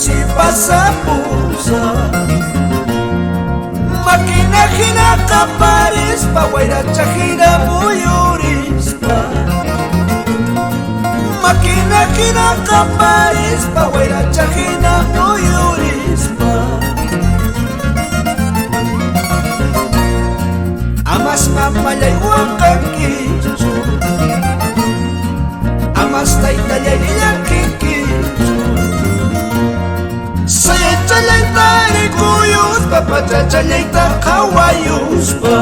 si pasapusa Makina hina kaparispa Wayracha hina muyurispa Makina hina kaparispa Wayracha hina muyurispa Amas mamallay wakankichu Amas taytallay llakinkichu Sayaychalayta rikuyuspa Pachachalayta qhawayuspa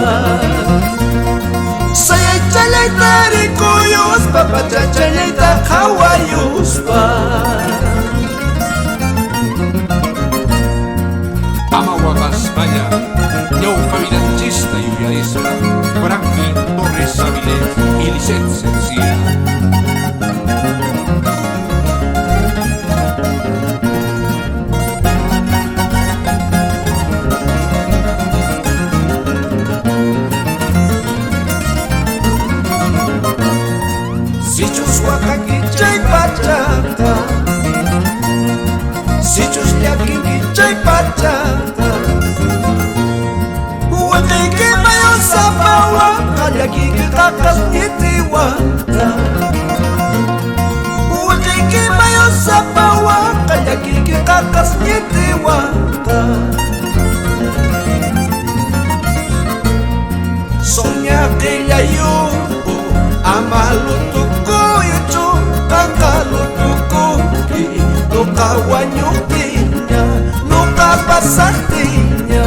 Sayaychalayta rikuyuspa Pachachalayta qhawayuspa Ama Guagasmaya, ñawpa vidanchista yuyarispa Franklin Torres Avilés y Lisset Sencilla. Sichus wakanki pachata Sichus llakinki chay pachata Wakayki mayo sapawa Llakiki kakas nitiwanta Wakayki mayo sapawa Llakiki kakas nitiwanta Soña qillayuku amalutukuyuchu kankalutukuki Nuqa wañuqtiña Nuqa pasaqtiña